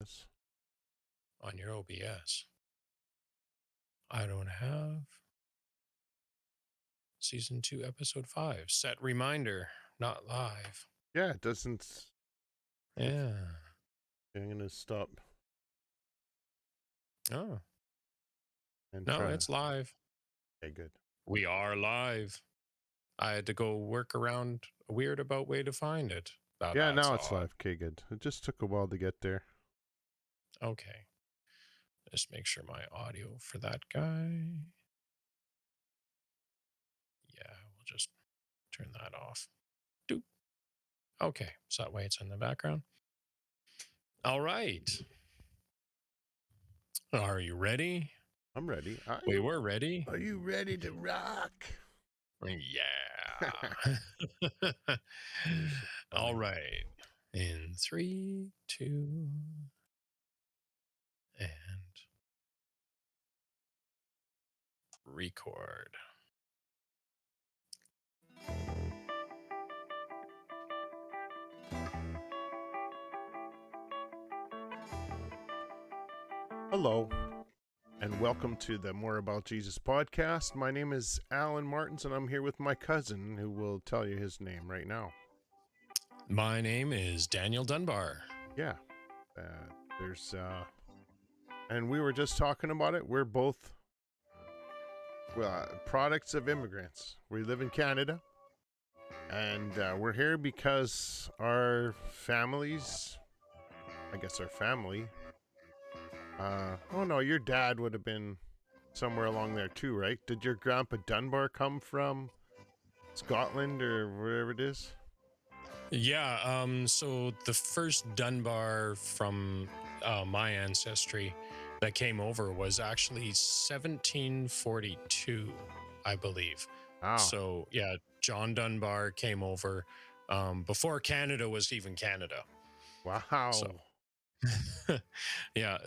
Yes. On your OBS. I don't have season 2, episode 5. Set reminder, not live. Yeah, it doesn't. Yeah. I'm going to stop Oh, and no, try. it's live. Okay, good. We are live. I had to go work around a weird about way to find it. Now Yeah, that's now it's odd. live. Okay, good. It just took a while to get there. Okay. Just make sure my audio for that guy. Yeah, we'll just turn that off. Doop. Okay, so that way it's in the background. All right. Are you ready? I'm ready. We were ready. Are you ready to rock? Yeah. All right. In 3, 2, and record. Hello, and welcome to the More About Jesus podcast. My name is Alan Martins, and I'm here with my cousin, who will tell you his name right now. My name is Daniel Dunbar. Yeah, and we were just talking about it. We're both products of immigrants. We live in Canada, and we're here because our families, I guess our family, oh no, your dad would have been somewhere along there too, right? Did your grandpa Dunbar come from Scotland or wherever it is? Yeah, so the first Dunbar from my ancestry that came over was actually 1742, I believe. Wow. So, yeah, John Dunbar came over before Canada was even Canada. Wow. So, yeah,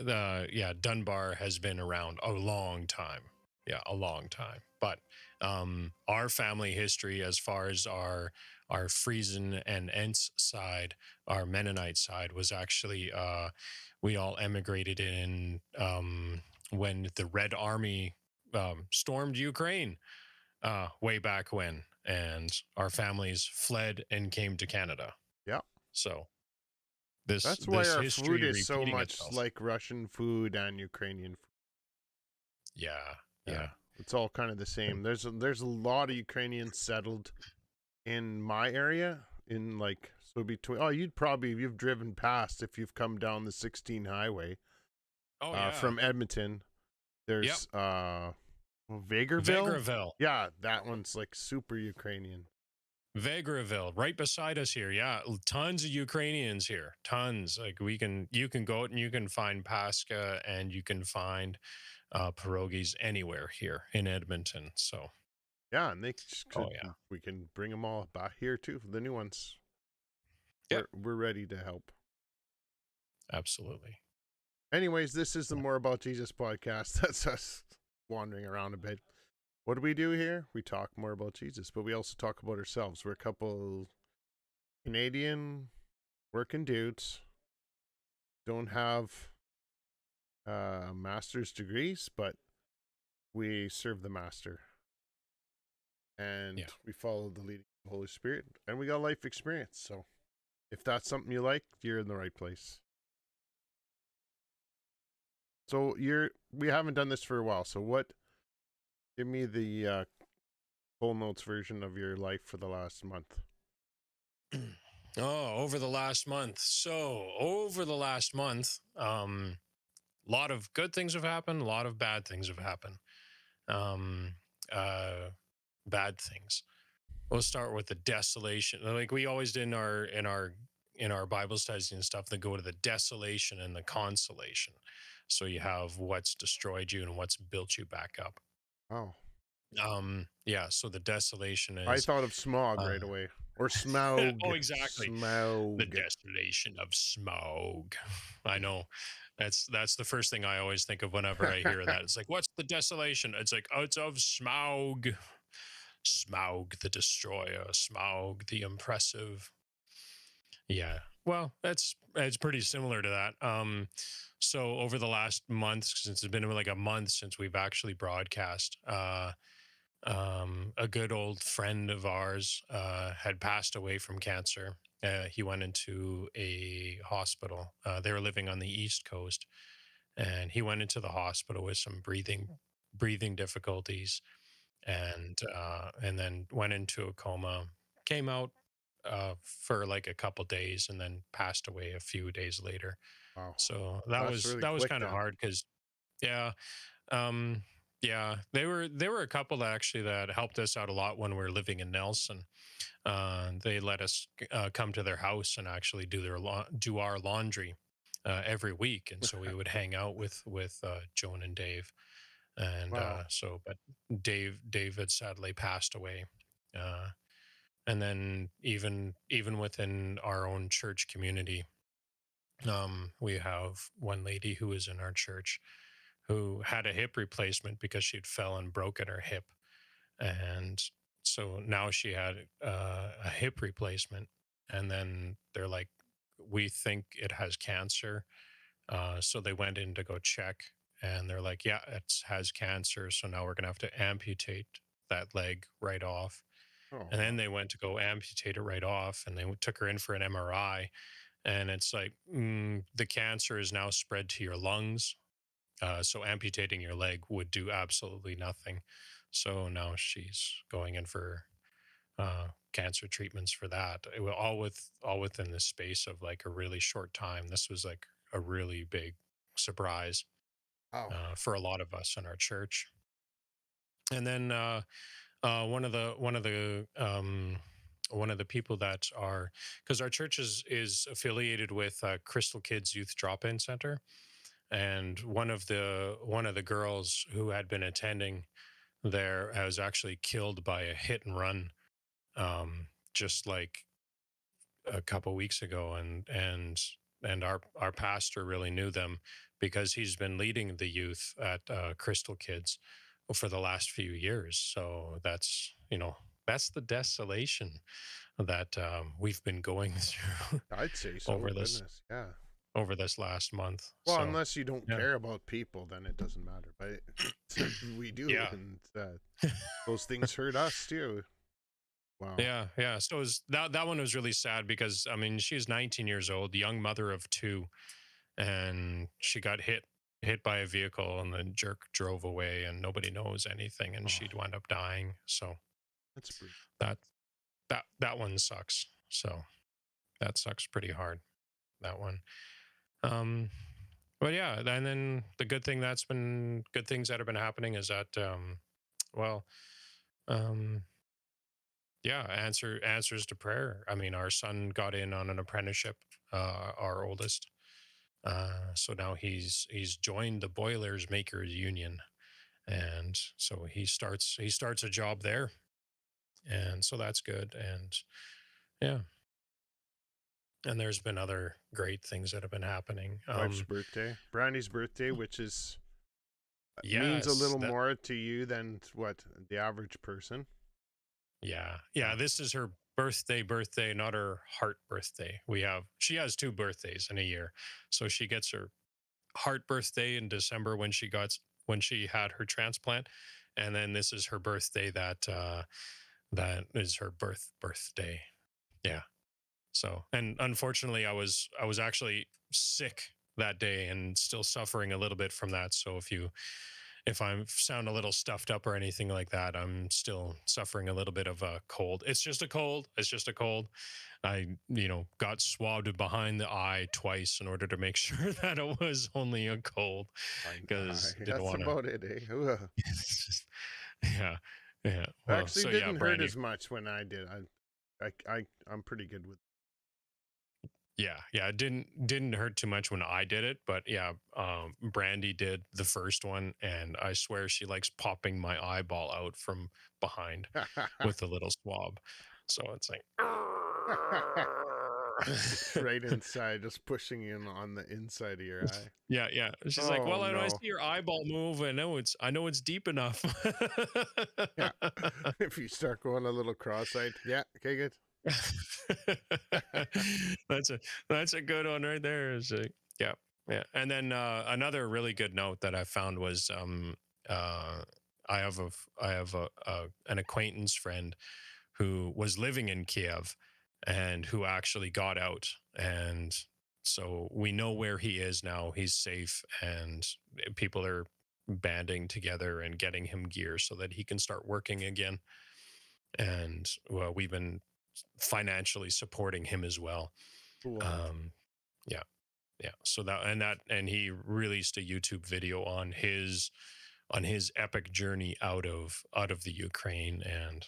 Dunbar has been around a long time. Yeah, a long time. But our family history, as far as our Friesen and Ents side, our Mennonite side, was actually we all emigrated in when the Red Army stormed Ukraine way back when, and our families fled and came to Canada. Yeah. So That's why this our food history is so repeating much itself. like Russian food and Ukrainian food. Yeah. It's all kind of the same. There's a lot of Ukrainians settled in my area, in like, so between, you've driven past if you've come down the 16 highway. Oh yeah. From Edmonton. There's Vegreville. Vegreville. Yeah, that one's like super Ukrainian. Vegreville, right beside us here. Yeah, tons of Ukrainians here. Tons. Like you can go out and you can find Pascha and you can find pierogies anywhere here in Edmonton. So yeah, and we can bring them all back here too for the new ones. Yep. We're ready to help. Absolutely. Anyways, this is the More About Jesus podcast. That's us wandering around a bit. What do we do here? We talk more about Jesus, but we also talk about ourselves. We're a couple Canadian working dudes. Don't have master's degrees, but we serve the master. And we follow the leading of the Holy Spirit. And we got life experience. So if that's something you like, you're in the right place. So we haven't done this for a while. So give me the full notes version of your life for the last month. Over the last month. So over the last month, a lot of good things have happened. A lot of bad things have happened. Bad things. We'll start with the desolation. Like we always did in our Bible studies and stuff, that go to the desolation and the consolation. So you have what's destroyed you and what's built you back up. Oh. Yeah, so the desolation is, I thought of smog right away. Or smog. Oh, exactly. Smog. The desolation of smog. I know. That's the first thing I always think of whenever I hear that. It's like, what's the desolation? It's like, oh, it's of smog. Smaug the destroyer, Smaug the impressive. Yeah, Well, it's pretty similar to that. So over the last month, since it's been like a month since we've actually broadcast, a good old friend of ours had passed away from cancer. He went into a hospital. They were living on the East Coast, and he went into the hospital with some breathing difficulties, and then went into a coma. Came out for like a couple days, and then passed away a few days later. Wow. So That's really that was quick kind of then. hard because yeah, um, yeah, they were a couple that actually that helped us out a lot when we were living in Nelson. They let us come to their house and actually do our laundry every week, and so we would hang out with Joan and Dave, and Wow. but Dave had sadly passed away. Uh, and then even within our own church community, we have one lady who is in our church who had a hip replacement because she'd fell and broken her hip, and so now she had a hip replacement, and then they're like, we think it has cancer, so they went in to go check, and they're like, yeah, it has cancer, so now we're gonna have to amputate that leg right off. Oh And wow. then they went to go amputate it right off, and they took her in for an MRI, and it's like, the cancer is now spread to your lungs, so amputating your leg would do absolutely nothing. So now she's going in for cancer treatments for that. All within the space of like a really short time. This was like a really big surprise Wow. for a lot of us in our church. And then one of the people that are, because our church is affiliated with Crystal Kids Youth Drop-In Center, and one of the girls who had been attending there was actually killed by a hit and run, just like a couple weeks ago, and our pastor really knew them because he's been leading the youth at Crystal Kids for the last few years. So that's the desolation that we've been going through I'd say so. over this Goodness. Yeah. over this last month. Well, So unless you don't yeah, care about people, then it doesn't matter. But we do, yeah. and those things hurt us too. Wow. Yeah, yeah. So that one was really sad because I mean she's 19 years old, young mother of two, and she got hit by a vehicle, and the jerk drove away, and nobody knows anything, and Oh, she'd wound up dying. So that's brutal. that that one sucks. So that sucks pretty hard. That one. Um, but yeah, and then the good things that have been happening is that well, um, yeah, answers to prayer. I mean, our son got in on an apprenticeship, our oldest. So now he's joined the Boilers Makers Union, and so he starts a job there, and so that's good. And yeah, and there's been other great things that have been happening. Wife's birthday, Brandy's birthday, which is means a Yes, little that more to you than what the average person. yeah, Yeah. yeah. This is her birthday, not her heart birthday. She has two birthdays in a year, so she gets her heart birthday in December when she had her transplant, and then this is her birthday that is her birthday. Yeah. So, and unfortunately, I was actually sick that day and still suffering a little bit from that. So if I sound a little stuffed up or anything like that, I'm still suffering a little bit of a cold. It's just a cold. It's just a cold. I, got swabbed behind the eye twice in order to make sure that it was only a cold because didn't That's want to. about it, eh? Ugh. Yeah. Yeah. Well, Actually so yeah, didn't hurt Brandy. as much when I did. I'm pretty good with. Yeah. Yeah. It didn't hurt too much when I did it, but yeah, Brandy did the first one, and I swear she likes popping my eyeball out from behind with a little swab. So it's like, Right inside, just pushing in on the inside of your eye. yeah, yeah. She's like, Oh well, I no. see your eyeball move. I know it's deep enough. Yeah. If you start going a little cross-eyed, yeah, okay, good. that's a that's a good one right there. Yeah, yeah. And then another really good note that I found was uh, I have an acquaintance friend who was living in Kiev and who actually got out, and so we know where he is now. He's safe, and people are banding together and getting him gear so that he can start working again. And well, we've been financially supporting him as well. Cool. Um, yeah, yeah. So that he released a YouTube video on his epic journey out of the Ukraine and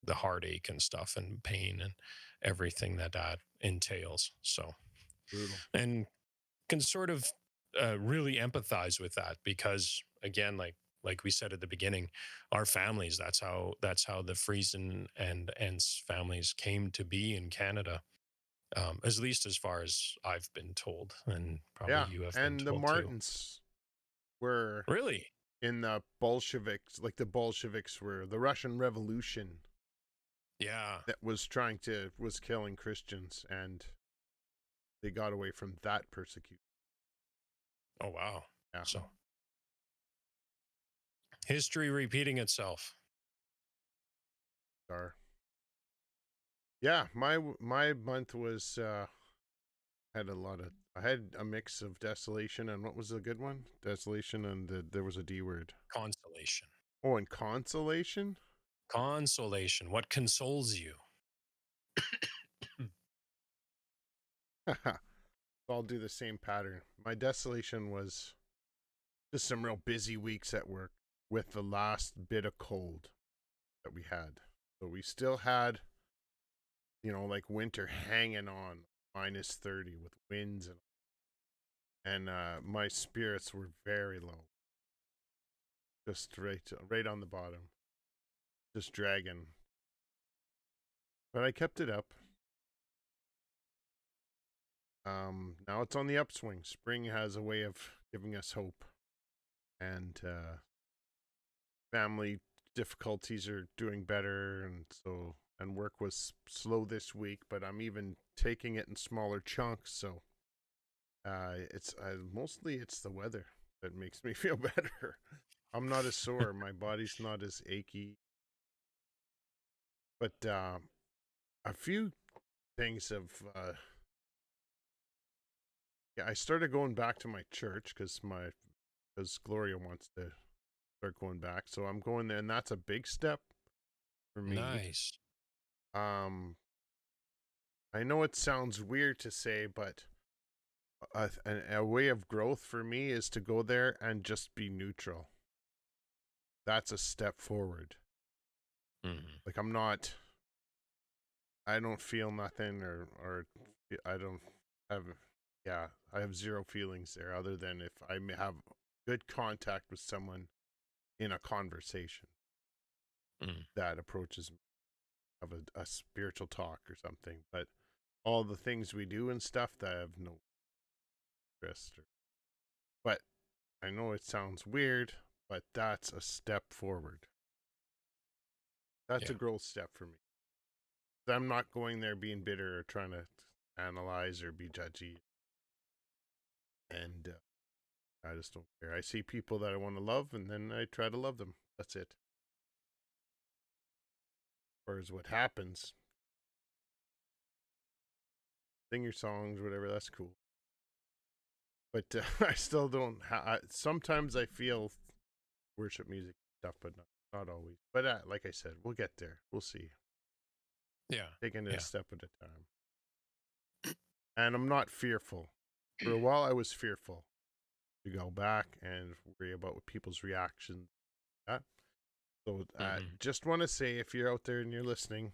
the heartache and stuff and pain and everything that that entails. So Brutal. and can sort of really empathize with that because again, like we said at the beginning, our families, that's how the Friesen and Ents families came to be in Canada, at least as far as I've been told, and probably Yeah. you have been And the told too. Martins were Really? in the Bolsheviks, like the Bolsheviks were the Russian Revolution Yeah. that was killing Christians, and they got away from that persecution. Oh wow. Yeah. So history repeating itself. Are. Yeah, my month was had a lot of I had a mix of desolation and what was the good one? Desolation and there was a D word. Consolation. Oh, and consolation? Consolation. What consoles you? I'll do the same pattern. My desolation was just some real busy weeks at work with the last bit of cold that we had. So we still had, like winter hanging on -30 with winds and my spirits were very low. Just right on the bottom. Just dragging. But I kept it up. Now it's on the upswing. Spring has a way of giving us hope. And family difficulties are doing better, and work was slow this week, but I'm even taking it in smaller chunks. So it's mostly it's the weather that makes me feel better. I'm not as sore. My body's not as achy. But a few things have. Yeah, I started going back to my church because Gloria wants to start going back, so I'm going there, and that's a big step for me. Nice. Um, I know it sounds weird to say, but a way of growth for me is to go there and just be neutral. That's a step forward. Hmm. Like I don't feel nothing, or I don't have. Yeah, I have zero feelings there, other than if I may have good contact with someone in a conversation Mm. that approaches me of a spiritual talk or something. But all the things we do and stuff, that I have no interest. But I know it sounds weird, but that's a step forward. That's Yeah. a growth step for me. I'm not going there being bitter or trying to analyze or be judgy. And I just don't care. I see people that I want to love, and then I try to love them. That's it. Whereas what happens, sing your songs, whatever, that's cool. But I still don't. Sometimes I feel worship music stuff, but not always. But like I said, we'll get there. We'll see. Yeah. Taking it a Yeah. step at a time. And I'm not fearful. For a while, I was fearful to go back and worry about people's reactions. So Hmm. just want to say, if you're out there and you're listening,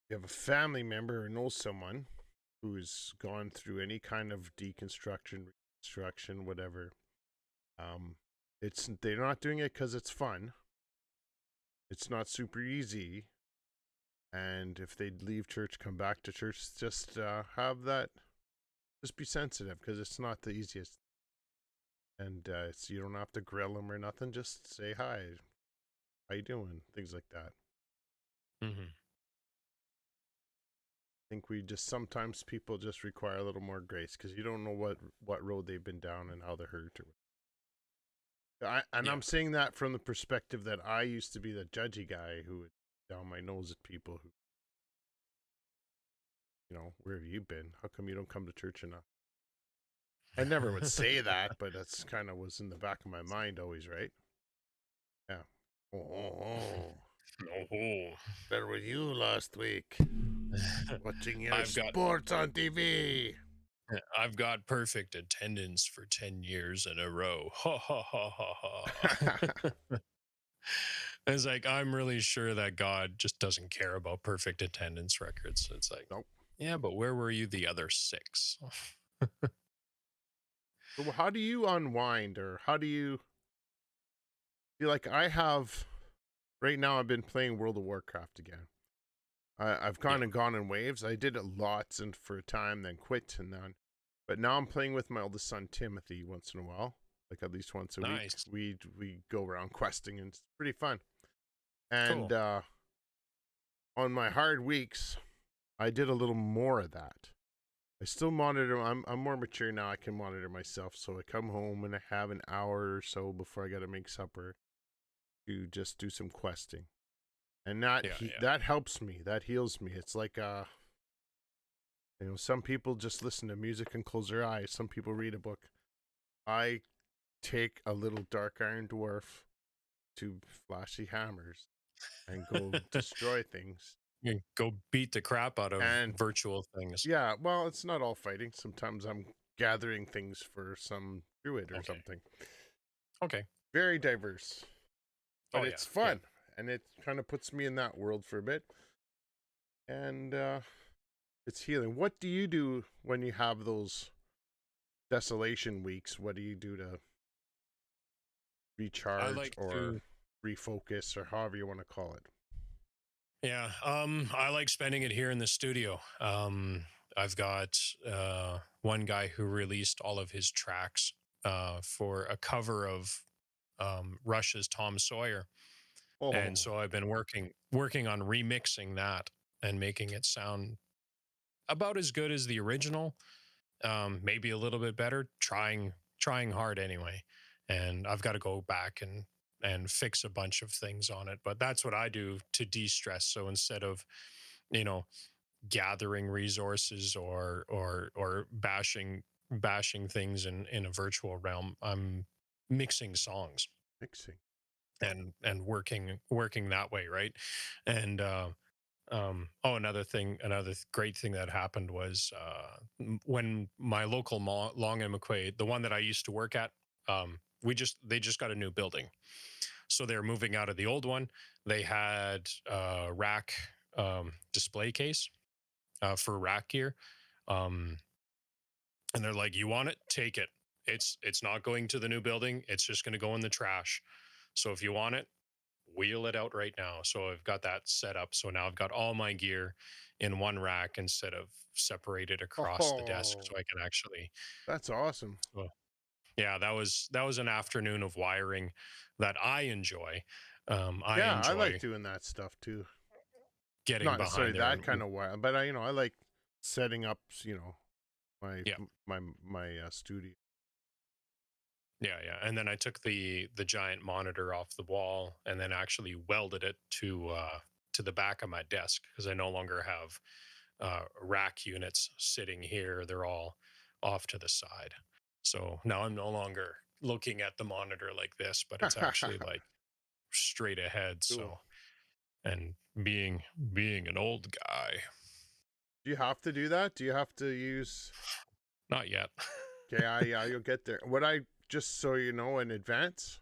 you have a family member or know someone who's gone through any kind of deconstruction, reconstruction, whatever. Um, they're not doing it because it's fun. It's not super easy. And if they leave church, come back to church, just have that. Just be sensitive because it's not the easiest. And you don't have to grill them or nothing. Just say hi. How you doing? Things like that. Hmm. think we just sometimes people just require a little more grace because you don't know what road they've been down and how they're hurt. And Yeah. I'm saying that from the perspective that I used to be the judgy guy who would down my nose at people who, where have you been? How come you don't come to church enough? I never would say that, but that's kind of was in the back of my mind always, right? Yeah. Oh, Oh. better with you last week. Watching your I've got sports on TV. I've got perfect attendance for 10 years in a row. Ha ha ha ha ha. It's like I'm really sure that God just doesn't care about perfect attendance records. It's like, Nope. yeah, but where were you the other 6? So how do you unwind, or how do you feel like I have right now? I've been playing World of Warcraft again. I've Yeah. gone in waves. I did it lots and for a time, then quit, and then. But now I'm playing with my oldest son Timothy once in a while, like at least once a week. Nice. We go around questing, and it's pretty fun. And Cool. on my hard weeks, I did a little more of that. I still monitor. I'm more mature now. I can monitor myself. So I come home and I have an hour or so before I got to make supper to just do some questing, and Yeah, yeah. that helps me. That heals me. It's like some people just listen to music and close their eyes. Some people read a book. I take a little dark iron dwarf to flashy hammers and go destroy things. You go beat the crap out of And virtual things. yeah, well, it's not all fighting. Sometimes I'm gathering things for some druid or Okay. something. Okay. Very diverse, but Oh yeah. it's Yeah. fun, and it kind of puts me in that world for a bit. And it's healing. What do you do when you have those desolation weeks? What do you do to I recharge like or to refocus or however you want to call it? Yeah, I like spending it here in the studio. I've got one guy who released all of his tracks for a cover of Rush's Tom Sawyer, and Oh, so I've been working on remixing that and making it sound about as good as the original, maybe a little bit better. Trying hard anyway, and I've got to go back and fix a bunch of things on it. But that's what I do to de-stress. So instead of you know gathering resources or bashing things in a virtual realm, I'm mixing songs mixing. and working that way, right? And oh, another great thing that happened was when my local mall, Long and McQuaid, the one that I used to work at, they just got a new building, so they're moving out of the old one. They had a rack display case for rack gear, um, and they're like, "You want it? Take it. It's not going to the new building. It's just going to go in the trash. So if you want it, wheel it out right now." So I've got that set up. So now I've got all my gear in one rack instead of separated across the desk, Oh, so I can actually. that's awesome. So, yeah, that was an afternoon of wiring that I enjoy. I Yeah, I like enjoy doing that stuff too. getting Not necessarily behind there that and kind of wild, but I like setting up, my yeah. studio. Yeah, yeah. And then I took the giant monitor off the wall and then actually welded it to the back of my desk because I no longer have rack units sitting here. They're all off to the side. So now I'm no longer looking at the monitor like this, but it's actually like straight ahead. Cool. So and being an old guy, Do you have to do that? Do you have to use? not yet. Okay, yeah, you'll get there. What I just so you know in advance,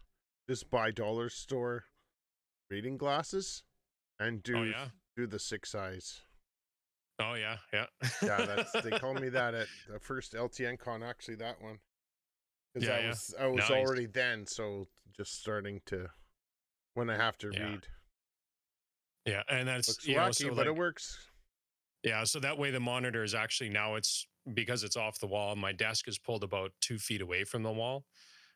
just buy dollar store reading glasses and Oh do yeah. do the 6 eyes. Oh yeah. Yeah. Yeah, they call me that at the first LTN con. Actually, that one because Yeah. Yeah. I was Nice. already then, so just starting to when I have to Yeah. read. Yeah. And that's Looks wacky, so but it like works. yeah, so that way the monitor is actually now it's because it's off the wall. My desk is pulled about 2 feet away from the wall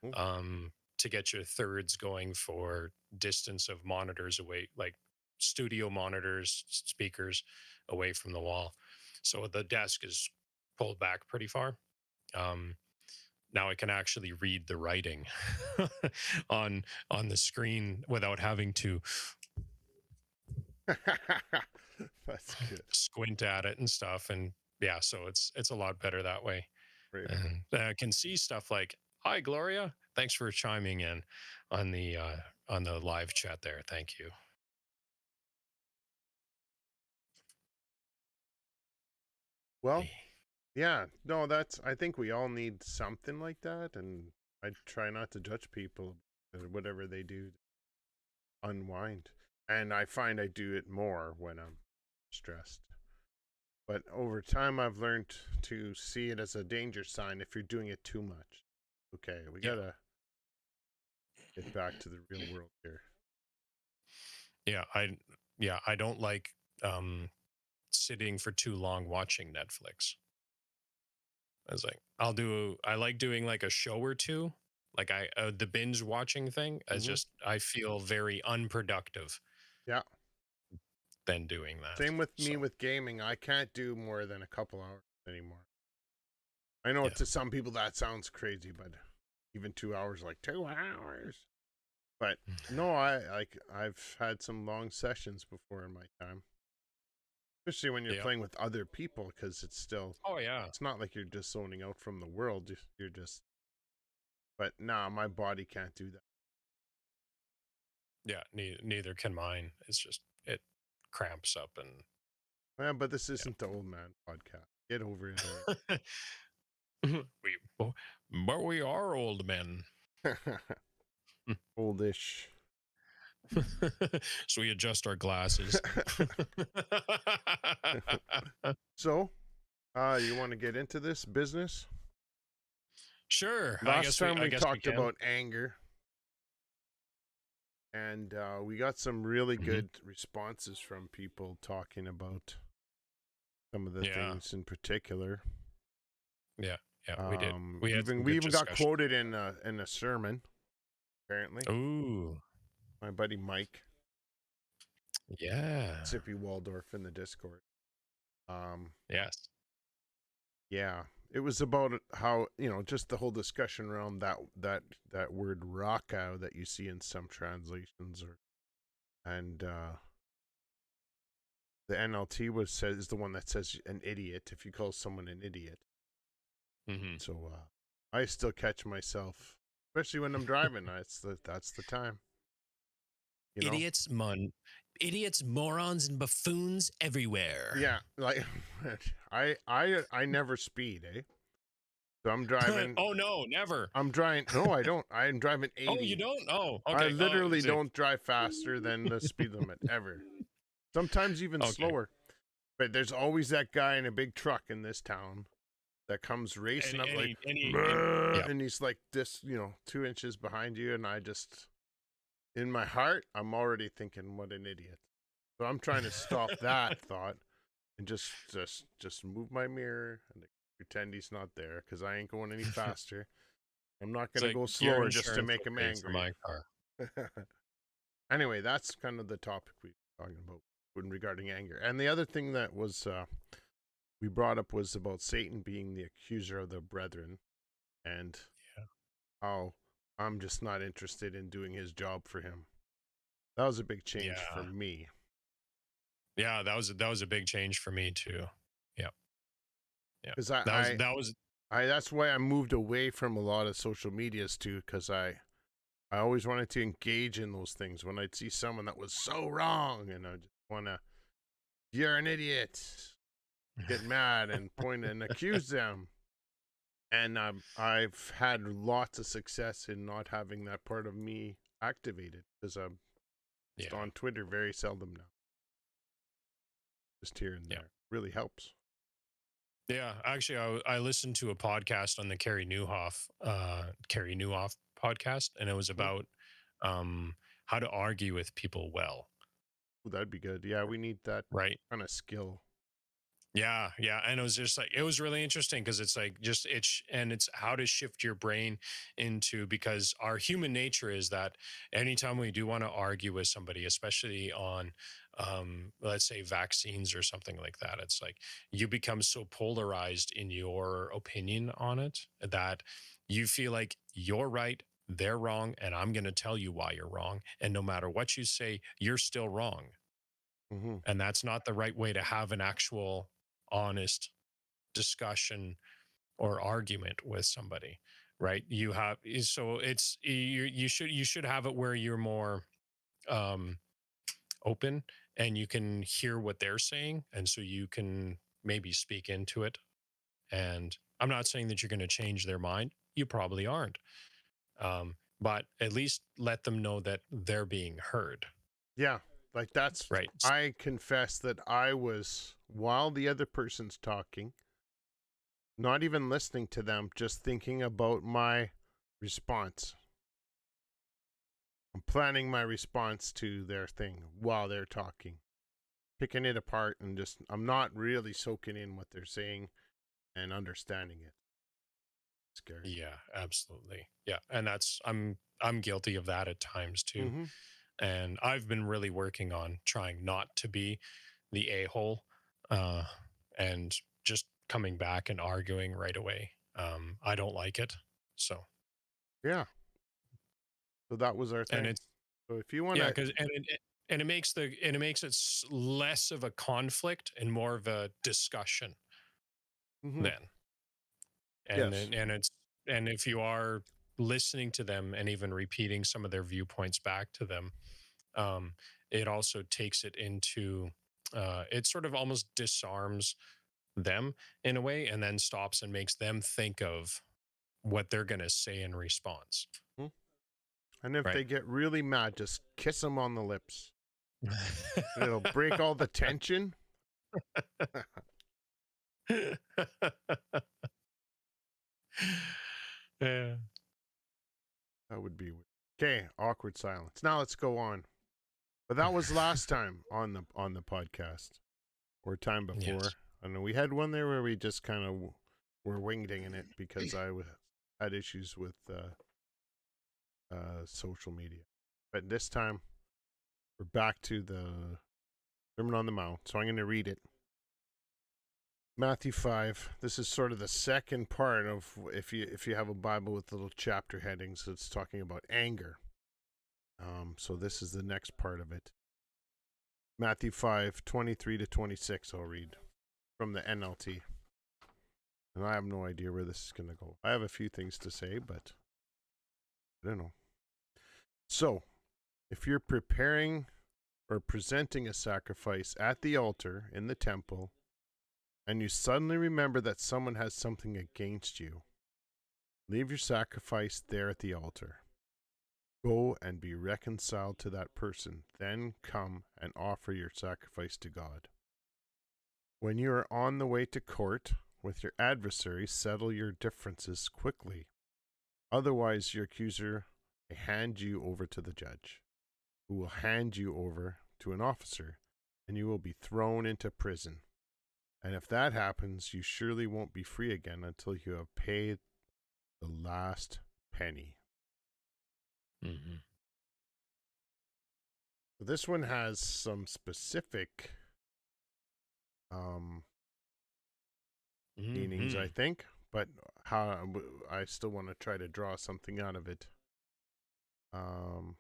Oh, to get your thirds going for distance of monitors away, like studio monitors, speakers away from the wall. So the desk is pulled back pretty far. Um, Now I can actually read the writing on on the screen without having to That's good. squint at it and stuff. And yeah, so it's a lot better that way. Right on. And I can see stuff like, "Hi, Gloria. Thanks for chiming in on the live chat there. Thank you." Well, Hey. yeah, no, that's, I think we all need something like that. And I try not to judge people or whatever they do to unwind. And I find I do it more when I'm stressed. But over time, I've learned to see it as a danger sign if you're doing it too much. Okay, we Yeah. gotta get back to the real world here. Yeah, I don't like sitting for too long watching Netflix. I was like, I like doing like a show or two. Like the binge watching thing, Hmm. I feel very unproductive Yeah. than doing that. Same with me So, with gaming. I can't do more than a couple hours anymore. I know yeah. to some people that sounds crazy, but even 2 hours, like 2 hours. But no, I've had some long sessions before in my time, especially when you're Yeah. playing with other people, because it's still, Oh yeah. it's not like you're just zoning out from the world. You're just, but nah, my body can't do that. Yeah, neither can mine. It's just it cramps up and But this isn't the old man podcast. Get over it yeah. But we are old men. already. Oldish. So we adjust our glasses. So, you want to get into this business? Sure, Last time I we guess we talked can. about anger, and we got some really Hmm. good responses from people talking about some of the Yeah, things in particular. yeah, yeah. We did. We We had even some we good even got discussion. quoted in a sermon. Apparently, Ooh, my buddy Mike yeah, Sippy Waldorf in the Discord. Um, yes, yeah, it was about how, just the whole discussion around that word "raka" that you see in some translations, and the NLT was says is the one that says an idiot if you call someone an idiot. hmm So I still catch myself, especially when I'm driving. That's the time, you know. idiots, idiots, morons, and buffoons everywhere. Yeah, like I never speed, eh? So I'm driving. Oh no, never. I'm driving. No, I don't. I'm driving Oh, you 80. don't? Oh, I okay. Oh, literally don't drive faster than the speed limit ever. Sometimes even okay. slower. But there's always that guy in a big truck in this town that comes racing up like, Yeah. and he's like this, 2 inches behind you, and I just, in my heart, I'm already thinking, what an idiot. So I'm trying to stop that thought and just move my mirror and pretend he's not there because I ain't going any faster. I'm not It's gonna like go your slower just to insurance make will him pay for angry. my car. Anyway, that's kind of the topic we were talking about when regarding anger. And the other thing that was we brought up was about Satan being the accuser of the brethren, and Yeah. how I'm just not interested in doing his job for him. That was a big change for Yeah. me. Yeah, that was a big change for me too. Yeah. Yeah. Because That was that's why I moved away from a lot of social medias too, because I always wanted to engage in those things when I'd see someone that was so wrong, and I just want to, you're an idiot, get mad and point and accuse them. And I've had lots of success in not having that part of me activated because I'm just yeah. on Twitter very seldom now, just here and Yeah. there. Really helps. Yeah, actually, I listened to a podcast on the Carrie Newhoff podcast, and it was Mhm. about how to argue with people well, Ooh, that'd be good. Yeah, we need that right? kind of skill. Yeah, and it was just like it was really interesting because it's like just and it's how to shift your brain into, because our human nature is that anytime we do want to argue with somebody, especially on let's say vaccines or something like that, it's like you become so polarized in your opinion on it that you feel like you're right, they're wrong, and I'm going to tell you why you're wrong, and no matter what you say, you're still wrong. Mm-hmm. And that's not the right way to have an actual honest discussion or argument with somebody, right? You have so it's you should have it where you're more um open and you can hear what they're saying, and so you can maybe speak into it. And I'm not saying that you're going to change their mind, you probably aren't, but at least let them know that they're being heard, Yeah, like that's. right? I confess that I was, while the other person's talking, not even listening to them, just thinking about my response. I'm planning my response to their thing while they're talking, picking it apart, and just I'm not really soaking in what they're saying and understanding it. Scary. Yeah, absolutely. Yeah, and I'm guilty of that at times too. Mm-hmm. And I've been really working on trying not to be the a-hole, uh and just coming back and arguing right away. I don't like it. So, Yeah. So that was our and thing. it's So if you want yeah, to, cuz and it makes it less of a conflict and more of a discussion mm-hmm. then. And Yes. then and it's and if you are listening to them and even repeating some of their viewpoints back to them, um, it also takes it into it sort of almost disarms them in a way, and then stops and makes them think of what they're going to say in response, Mhm. And if right? they get really mad, just kiss them on the lips, and it'll break all the tension. Yeah. That would be weird. Okay, awkward silence. Now let's go on. But that was last time on the podcast, or time before. Yes. I know we had one there where we just kind of were wingdinging it because had issues with social media. But this time we're back to the Sermon on the Mount. So I'm going to read it. Matthew 5. This is sort of the second part of, if you have a Bible with little chapter headings, it's talking about anger. So this is the next part of it. Matthew 5:23 to 26, I'll read from the NLT. And I have no idea where this is going to go. I have a few things to say, but I don't know. So, if you're preparing or presenting a sacrifice at the altar in the temple, and you suddenly remember that someone has something against you, leave your sacrifice there at the altar. Go and be reconciled to that person, then come and offer your sacrifice to God. When you are on the way to court with your adversary, settle your differences quickly. Otherwise, your accuser may hand you over to the judge, who will hand you over to an officer, and you will be thrown into prison. And if that happens, you surely won't be free again until you have paid the last penny. Hmm. This one has some specific meanings, I Hmm. think, but how I still want to try to draw something out of it. Um,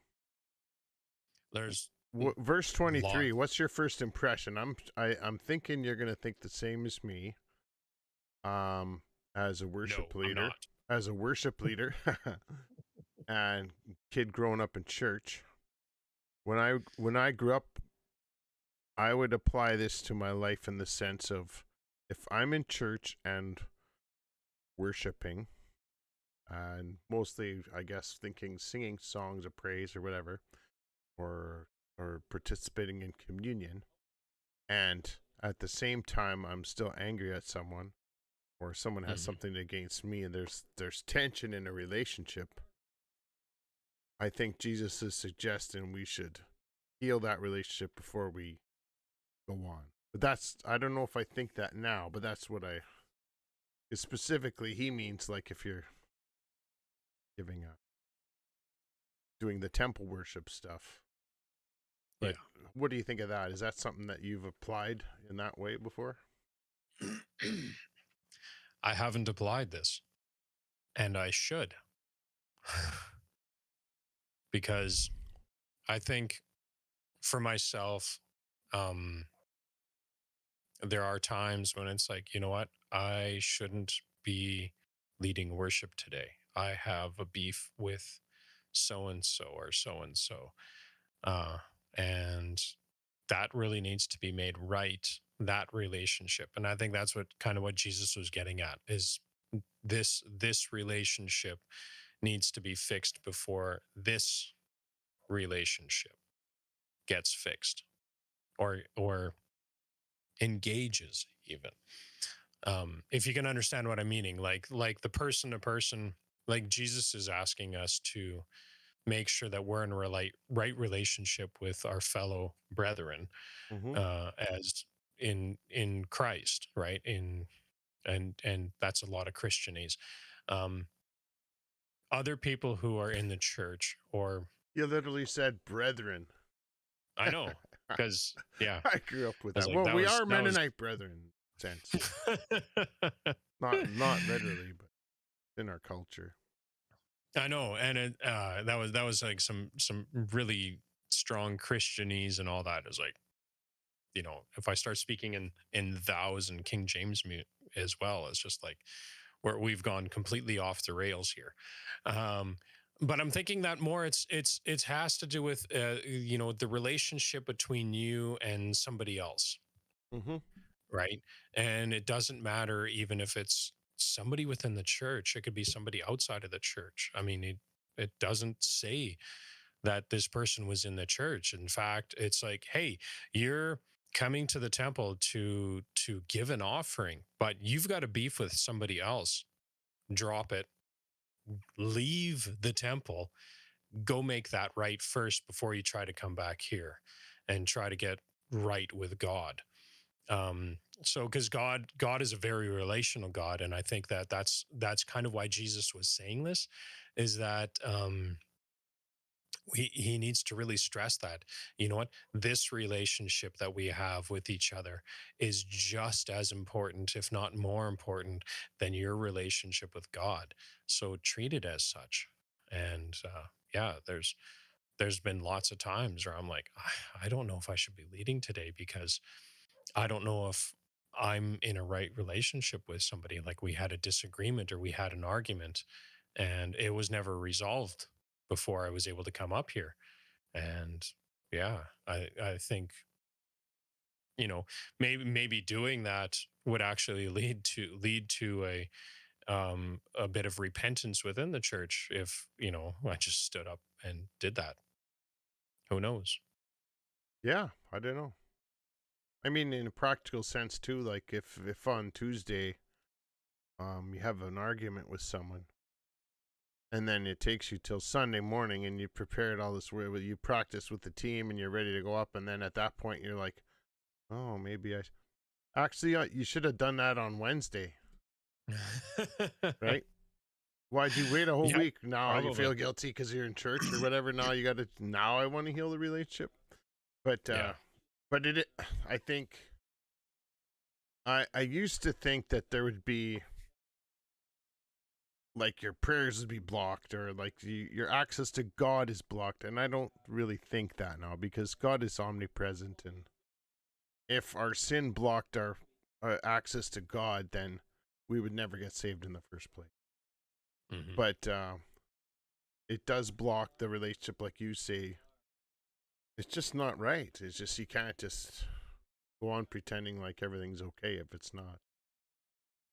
There's verse lot. 23. What's your first impression? I'm thinking you're gonna think the same as me. Um, as a No, worship I'm leader, not. as a worship leader, and kid growing up in church. When I grew up, I would apply this to my life in the sense of, if I'm in church and worshiping, and mostly, I guess, singing songs of praise or whatever, or participating in communion, and at the same time I'm still angry at someone, or someone has Hmm. something against me, and there's tension in a relationship, I think Jesus is suggesting we should heal that relationship before we go on. But that's, I don't know if I think that now, but that's what I, specifically he means like if you're giving up, doing the temple worship stuff. Yeah. But what do you think of that? Is that something that you've applied in that way before? I haven't applied this, and I should, because I think for myself, um, there are times when it's like, you know what, I shouldn't be leading worship today. I have a beef with so and so or so and so, and that really needs to be made right. That relationship, and I think that's what kind of what Jesus was getting at is this relationship needs to be fixed before this relationship gets fixed or engages even. If you can understand what I'm meaning, like the person to person, like Jesus is asking us to make sure that we're in a right relationship with our fellow brethren, Mm-hmm. as in Christ, right? And that's a lot of Christianese. Um, Other people who are in the church, or You literally said brethren. I know, because yeah, I grew up with I was that. like, Well, we are that was Mennonite brethren, sense. Not literally, but in our culture. I know, and that was like some really strong Christianese and all that. Is like, if I start speaking in thous and King James as well, it's just like where we've gone completely off the rails here. Um, but I'm thinking that more it has to do with the relationship between you and somebody else, Mm-hmm. right? And it doesn't matter even if it's somebody within the church. It could be somebody outside of the church. I mean, it doesn't say that this person was in the church. In fact, it's like, hey, you're coming to the temple to give an offering, but you've got a beef with somebody else. Drop it, leave the temple, go make that right first before you try to come back here and try to get right with God. So because God is a very relational God, and I think that that's kind of why Jesus was saying this, is that he needs to really stress that, you know what, this relationship that we have with each other is just as important, if not more important, than your relationship with God. So treat it as such. And yeah, there's been lots of times where I'm like, I don't know if I should be leading today because I don't know if I'm in a right relationship with somebody. Like we had a disagreement or we had an argument and it was never resolved before I was able to come up here. And yeah, I think, maybe doing that would actually lead to a bit of repentance within the church if, I just stood up and did that. Who knows? Yeah, I don't know. I mean, in a practical sense too. Like if on Tuesday, you have an argument with someone, and then it takes you till Sunday morning, and you prepared all this where you practice with the team, and you're ready to go up, and then at that point you're like, oh, maybe actually you should have done that on Wednesday, right? Why'd you wait a whole Yeah, week? Now you probably. feel guilty because you're in church or whatever. Now you got to. Now I want to heal the relationship, but Yeah. I think I used to think that there would be like your prayers would be blocked or like your access to God is blocked, and I don't really think that now because God is omnipresent, and if our sin blocked our access to God, then we would never get saved in the first place. Hmm. But it does block the relationship, like you say. It's just not right. It's just you can't just go on pretending like everything's okay if it's not.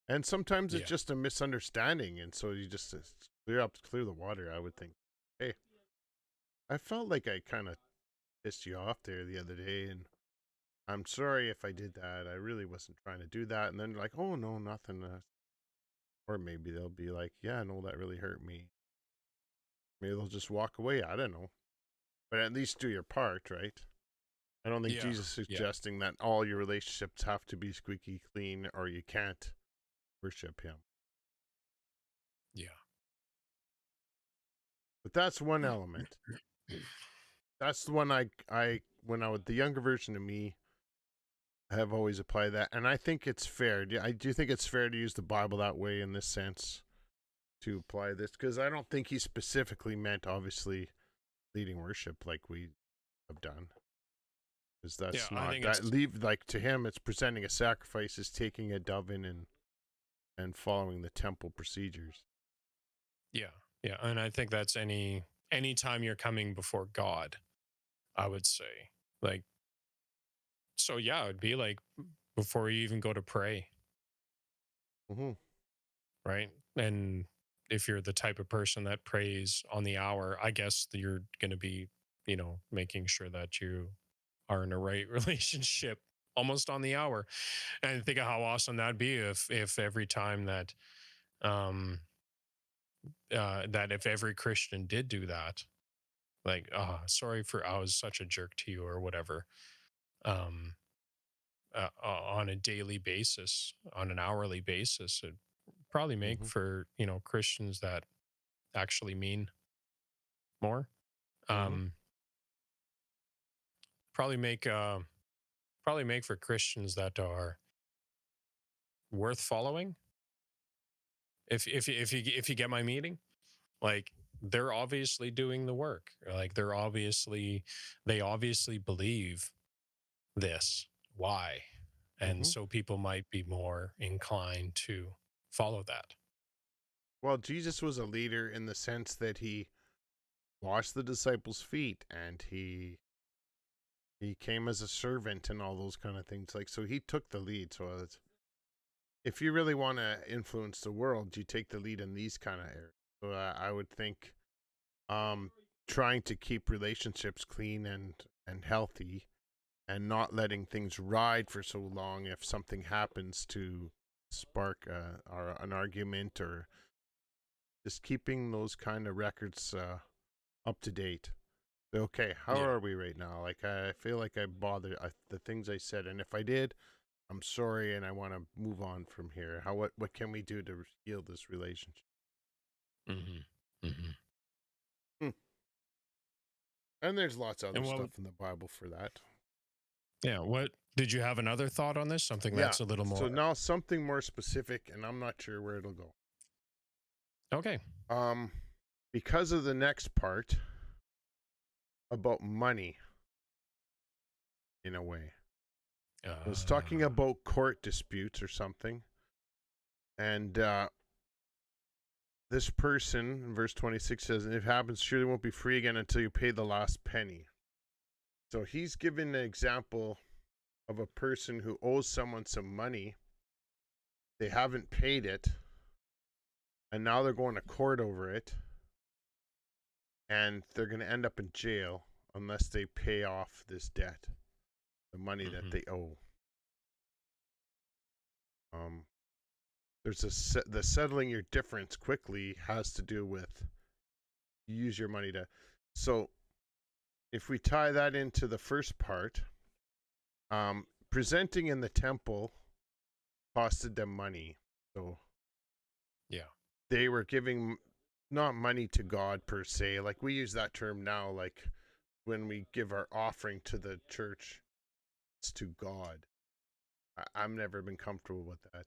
And sometimes it's Yeah. just a misunderstanding, and so you just clear the water. I would think, hey, I felt like I kind of pissed you off there the other day, and I'm sorry if I did that. I really wasn't trying to do that. And then like, oh no, nothing. Or maybe they'll be like, yeah, no, that really hurt me. Maybe they'll just walk away. I don't know. But at least do your part, right? I don't think Yeah. Jesus is Yeah. suggesting that all your relationships have to be squeaky clean or you can't worship him. Yeah. But that's one element. That's the one I when I was the younger version of me, I have always applied that, and I think it's fair. I do think it's fair to use the Bible that way in this sense to apply this, because I don't think he specifically meant obviously leading worship like we have done, because Yeah. that's I not think that it's leave like to him it's presenting a sacrifice, is taking a dove in and following the temple procedures. yeah. Yeah. And I think that's any time you're coming before God, I would say. Like, so yeah, it'd be like before you even go to pray, Mm-hmm. right? And if you're the type of person that prays on the hour, I guess that you're going to be, making sure that you are in a right relationship almost on the hour. And think of how awesome that'd be if every time um that if every Christian did do that, like, sorry for I was such a jerk to you or whatever, um on a daily basis, on an hourly basis, it probably make Mm-hmm. for Christians that actually mean more. Mm-hmm. um probably make uh probably make for Christians that are worth following, if you get my meaning. Like, they're obviously doing the work, like they obviously believe this. Why? And Mm-hmm. so people might be more inclined to follow that. Well, Jesus was a leader in the sense that he washed the disciples' feet, and he came as a servant and all those kind of things. Like, so he took the lead. So if you really want to influence the world, you take the lead in these kind of areas. So I would think, um, trying to keep relationships clean and healthy, and not letting things ride for so long. If something happens to spark or an argument, or just keeping those kind of records up to date. Okay, how Yeah. are we right now? Like, I feel like I bothered the things I said, and if I did, I'm sorry, and I want to move on from here. What can we do to heal this relationship? Hmm. Hmm. Hmm. And there's lots of other And what stuff in the Bible for that. Yeah, what did you have another thought on this? Something Yeah. that's a little So more. now something more specific, and I'm not sure where it'll go. Okay. Um, because of the next part about money, in a way. I was talking Uh, about court disputes or something, and this person in verse 26 says, and if it happens, surely won't be free again until you pay the last penny. So he's giving an example of a person who owes someone some money. They haven't paid it, and now they're going to court over it, and they're going to end up in jail unless they pay off this debt, the money that mhm. they owe. Um, there's the settling your difference quickly has to do with you use your money to. So if we tie that into the first part, presenting in the temple costed them money. So Yeah. they were giving not money to God per se. Like we use that term now, like when we give our offering to the church, it's to God. I've never been comfortable with that.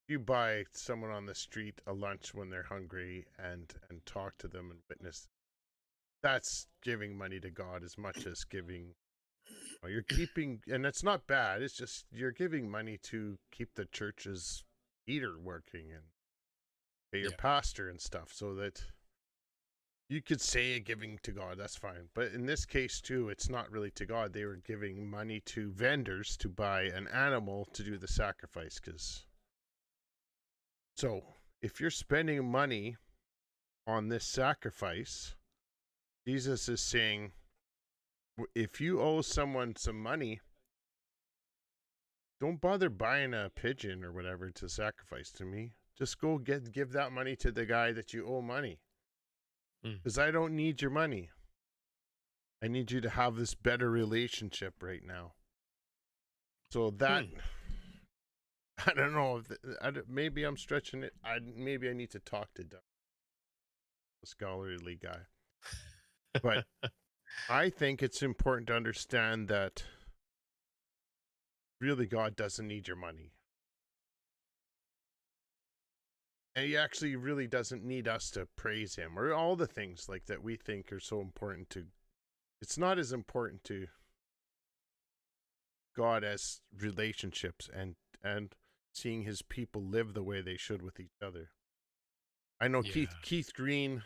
You buy someone on the street a lunch when they're hungry and talk to them and witness. That's giving money to God as much as giving. Well, you're keeping, and it's not bad. It's just you're giving money to keep the church's heater working and pay your Yeah. pastor and stuff, so that you could say giving to God. That's fine. But in this case too, it's not really to God. They were giving money to vendors to buy an animal to do the sacrifice. So if you're spending money on this sacrifice, Jesus is saying, if you owe someone some money, don't bother buying a pigeon or whatever to sacrifice to me. Just go give that money to the guy that you owe money, Mm. because I don't need your money. I need you to have this better relationship right now. So that, Hmm. I don't know. Maybe I'm stretching it. Maybe I need to talk to Doug, the scholarly guy. But I think it's important to understand that really God doesn't need your money. And he actually really doesn't need us to praise him or all the things like that we think are so important to. It's not as important to God as relationships and seeing his people live the way they should with each other. I know Yeah. Keith Green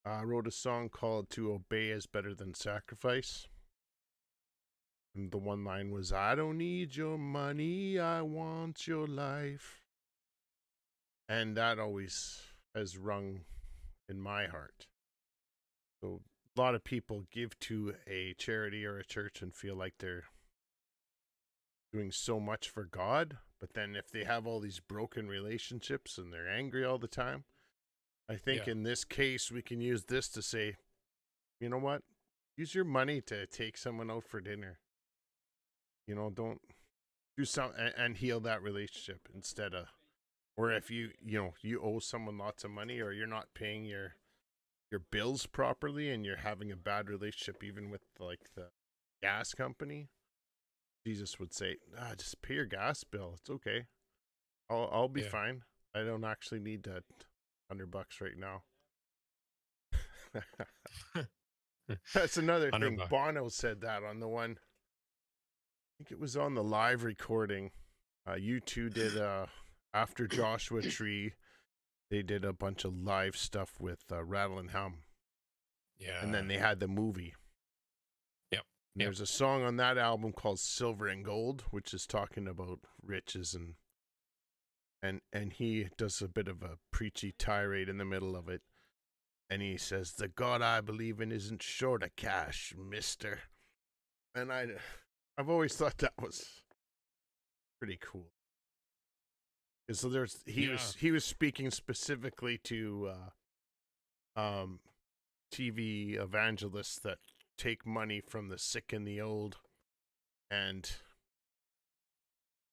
wrote a song called "To Obey Is Better Than Sacrifice," and the one line was, "I don't need your money, I want your life," and that always has rung in my heart. So a lot of people give to a charity or a church and feel like they're doing so much for God, but then if they have all these broken relationships and they're angry all the time, I think Yeah. in this case we can use this to say, you know what? Use your money to take someone out for dinner. Don't do some and heal that relationship instead of, or if you owe someone lots of money or you're not paying your bills properly and you're having a bad relationship even with like the gas company, Jesus would say, just pay your gas bill. It's okay. I'll be Yeah. fine. I don't actually need that $100 right now. That's another thing. $100. Bono said that on the one. I think it was on the live recording. U2 did after Joshua Tree. They did a bunch of live stuff with Rattle and Hum, and Yeah. then they had the movie. Yep. And Yep. there's a song on that album called "Silver and Gold," which is talking about riches and he does a bit of a preachy tirade in the middle of it. And he says, "The God I believe in isn't short of cash, mister." And I've always thought that was pretty cool. And so Yeah. he was speaking specifically to TV evangelists that take money from the sick and the old, and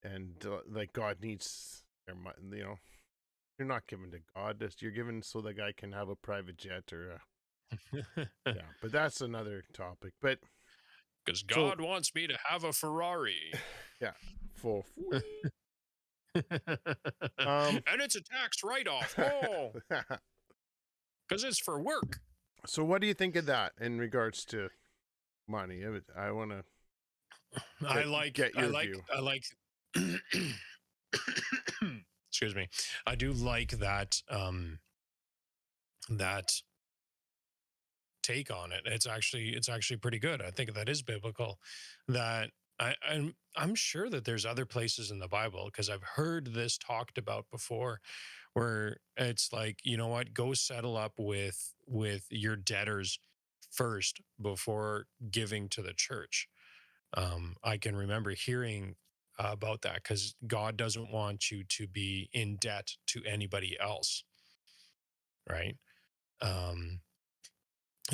like God needs their money. You're not giving to God. You're giving so the guy can have a private jet or yeah. But that's another topic. But Because so God wants me to have a Ferrari. yeah, full. And Um, it's a tax write off. Oh, because it's for work. so what do you think of that in regards to money? I want to I like, get I your like, view. I like, excuse me. I do like that take on it. It's actually pretty good. I think that is biblical. That I'm sure that there's other places in the Bible because I've heard this talked about before, where it's like, you know what, go settle up with your debtors first before giving to the church. I can remember hearing about that because God doesn't want you to be in debt to anybody else, right? Um,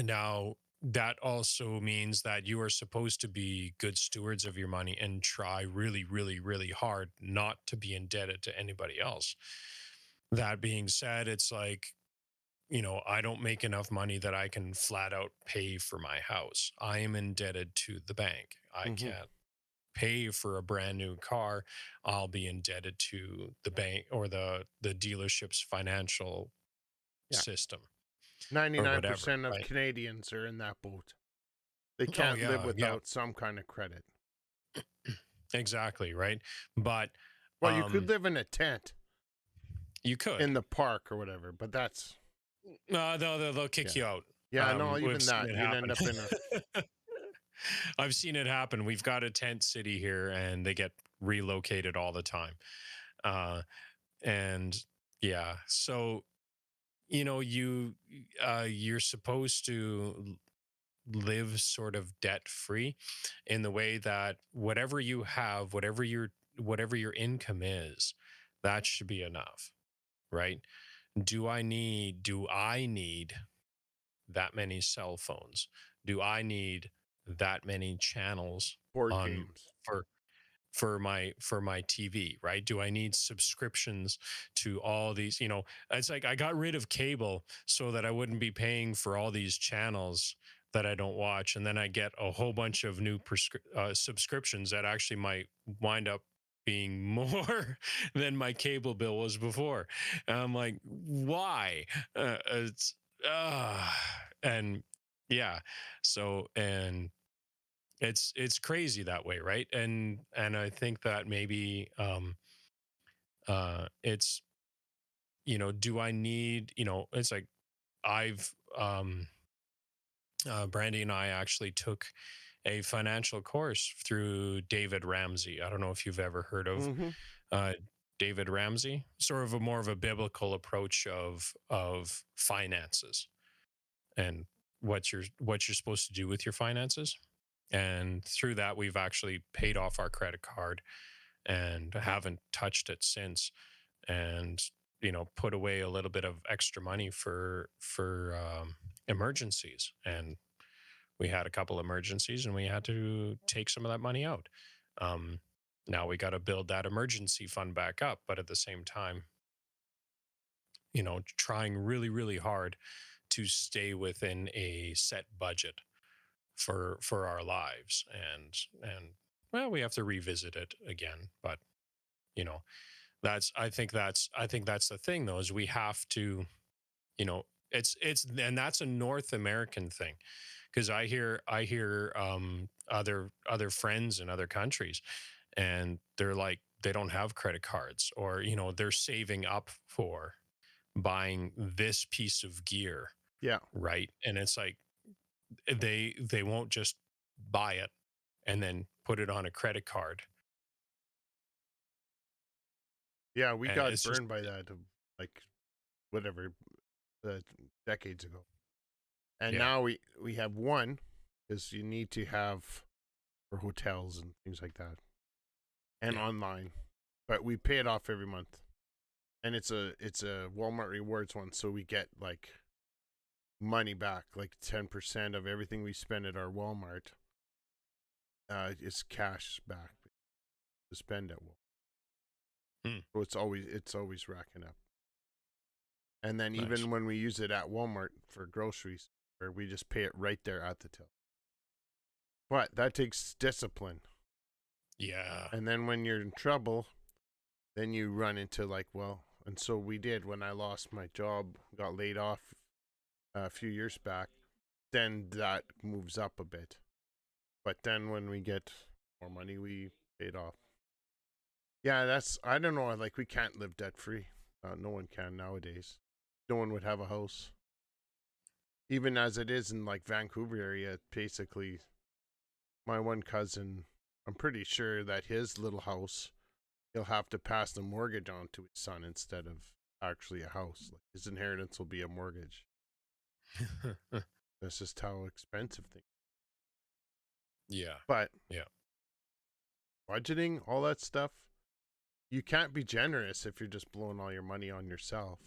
Now, that also means that you are supposed to be good stewards of your money and try really, really, really hard not to be indebted to anybody else. That being said, it's like, I don't make enough money that I can flat out pay for my house. I am indebted to the bank. I Mm-hmm. can't pay for a brand new car. I'll be indebted to the bank or the dealership's financial Yeah, system or whatever, 99% of right? Canadians are in that boat. They Oh can't live yeah, yeah. without some kind of credit. Exactly, right? But Well, you could live in a tent you could. in the park or whatever, but that's They'll kick yeah, you out. yeah. No, We've even seen that it you'd end happen. up in a I've seen it happen. We've got a tent city here, and they get relocated all the time. Uh, and yeah, so you're supposed to live sort of debt free in the way that whatever you have, whatever your income is, that should be enough, right? Do I need that many cell phones? do I need that many channels Board on games. for for my TV, right? Do I need subscriptions to all these, it's like I got rid of cable so that I wouldn't be paying for all these channels that I don't watch, and then I get a whole bunch of new subscriptions that actually might wind up being more than my cable bill was before. And I'm like, why? It's and yeah, so and it's crazy that way, right? And I think that maybe it's, do I need, it's like I've Brandy and I actually took a financial course through David Ramsey. I don't know if you've ever heard of Mm-hmm. uh David Ramsey, sort of a more of a biblical approach of finances and what you're supposed to do with your finances. And through that, we've actually paid off our credit card and haven't touched it since. And put away a little bit of extra money for emergencies. And we had a couple emergencies, and we had to take some of that money out. Um, Now we got to build that emergency fund back up, but at the same time, trying really, really hard to stay within a set budget for our lives. And well, we have to revisit it again, but you know I think that's the thing, though, is we have to, you know it's and that's a North American thing, because I hear other friends in other countries, and they're like, they don't have credit cards, or they're saving up for buying this piece of gear, Yeah. right? And it's like they won't just buy it and then put it on a credit card. Yeah, we And got it's just, burned by that, like whatever, uh, decades ago. And yeah, now we have one, because you need to have for hotels and things like that, and yeah, online. But we pay it off every month, and it's a Walmart rewards one, so we get like money back, like 10% of everything we spend at our Walmart. Is cash back to spend at Walmart. hmm, So it's always racking up. And then nice, even when we use it at Walmart for groceries, where we just pay it right there at the till. But that takes discipline. yeah, And then when you're in trouble, then you run into like, well, and so we did when I lost my job, got laid off a few years back, then that moves up a bit. But then when we get more money, we pay it off. Yeah, I don't know, like we can't live debt free. No one can nowadays. No one would have a house. Even as it is in like Vancouver area, basically, my one cousin, I'm pretty sure that his little house, he'll have to pass the mortgage on to his son instead of actually a house. Like his inheritance will be a mortgage. That's just how expensive things. yeah, But yeah. budgeting, all that stuff, you can't be generous if you're just blowing all your money on yourself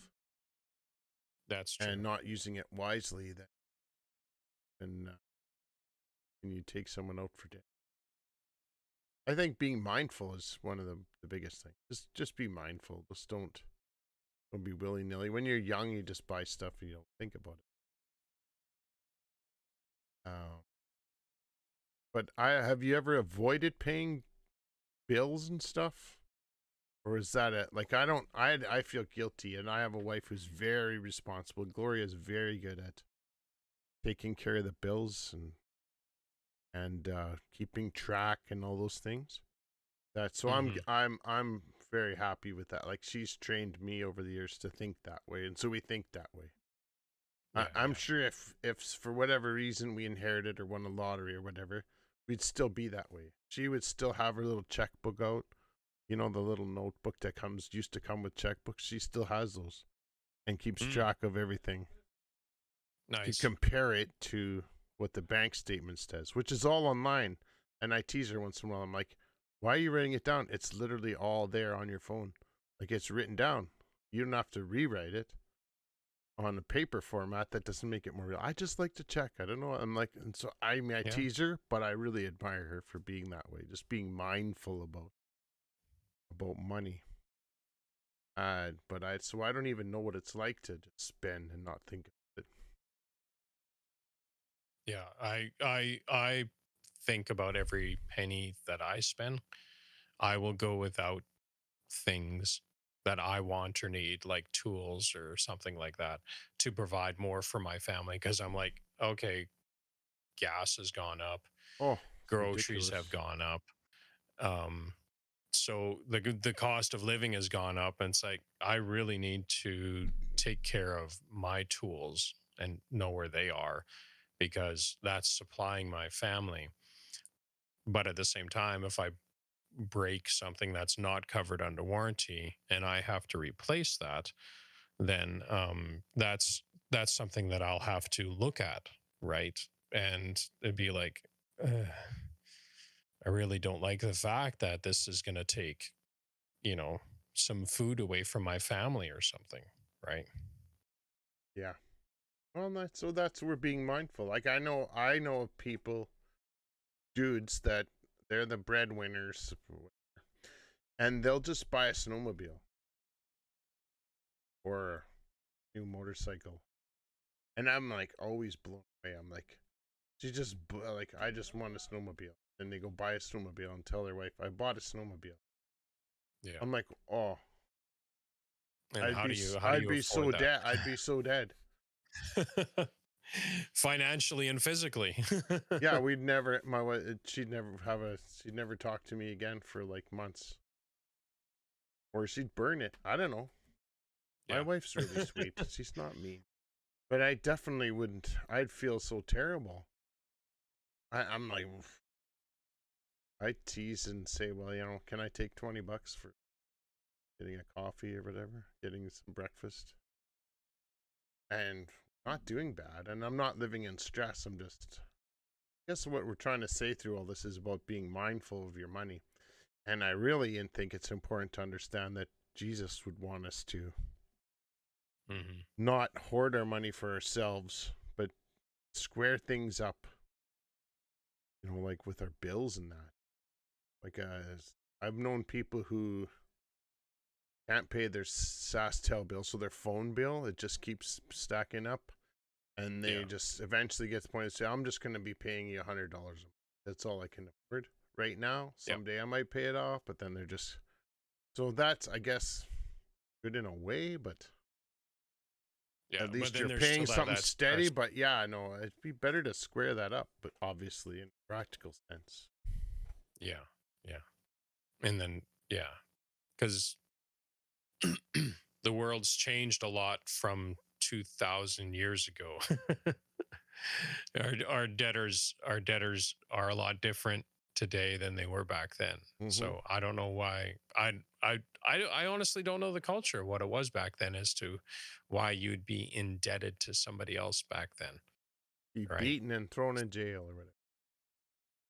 That's and true. not using it wisely. Then and you take someone out for dinner. I think being mindful is one of the biggest things. Just be mindful. Just don't be willy nilly. When you're young, you just buy stuff and you don't think about it. But have you ever avoided paying bills and stuff, or is that it? Like I don't. I feel guilty, and I have a wife who's very responsible. Gloria is very good at taking care of the bills and keeping track and all those things. That so Hmm. I'm very happy with that. Like she's trained me over the years to think that way, and so we think that way. Yeah, I'm yeah. sure if for whatever reason we inherited or won a lottery or whatever, we'd still be that way. She would still have her little checkbook out, the little notebook that used to come with checkbooks. She still has those and keeps Mm, track of everything to nice. compare it to what the bank statement says, which is all online. And I tease her once in a while. I'm like, why are you writing it down? It's literally all there on your phone. Like it's written down. You don't have to rewrite it. on a paper format, that doesn't make it more real. I just like to check. I don't know. I'm like, and so I mean, I Yeah. tease her, but I really admire her for being that way, just being mindful about money. But I don't even know what it's like to just spend and not think of it. Yeah, I think about every penny that I spend. I will go without things that I want or need, like tools or something like that, to provide more for my family because I'm like, okay, gas has gone up, Oh, it's groceries have ridiculous. gone up. Um, so the cost of living has gone up, and it's like I really need to take care of my tools and know where they are because that's supplying my family. But at the same time, if I break something that's not covered under warranty and I have to replace that, then that's something that I'll have to look at, right? And it'd be like, I really don't like the fact that this is going to take, you know, some food away from my family or something, right? Yeah. Well, that's we're being mindful. Like I know of people, dudes that they're the breadwinners, and they'll just buy a snowmobile or a new motorcycle, and I'm like always blown away. I'm like, like I just want a snowmobile, and they go buy a snowmobile and tell their wife I bought a snowmobile. Yeah. I'm like, oh, And how do I'd you be afford so that? dead. I'd be so dead. Financially and physically. Yeah, we'd never. My wife, she'd never talk to me again for like months, or she'd burn it. I don't know. My Yeah. wife's really sweet. She's not mean, but I definitely wouldn't. I'd feel so terrible. I'm like, I tease and say, well, can I take $20 for getting a coffee or whatever, getting some breakfast, and not doing bad, and I'm not living in stress. I'm just. I guess what we're trying to say through all this is about being mindful of your money. And I really think it's important to understand that Jesus would want us to Hmm. not hoard our money for ourselves, but square things up, like with our bills and that. Like, I've known people who can't pay their SaskTel bill, so their phone bill, it just keeps stacking up. And they Yeah. just eventually get to the point and say, I'm just going to be paying you $100 a month. That's all I can afford right now. Yep. Someday I might pay it off, but then they're just. So that's, I guess, good in a way, but Yeah. at But least then you're there's paying still that something that steady. stress. But yeah, no, it'd be better to square that up, but obviously in a practical sense. Yeah. Yeah. And then yeah, because the world's changed a lot from 2000 years ago. Our debtors are a lot different today than they were back then. Mm-hmm. So I don't know why. I honestly don't know the culture, what it was back then, as to why you'd be indebted to somebody else back then. Be Right. beaten and thrown in jail or whatever.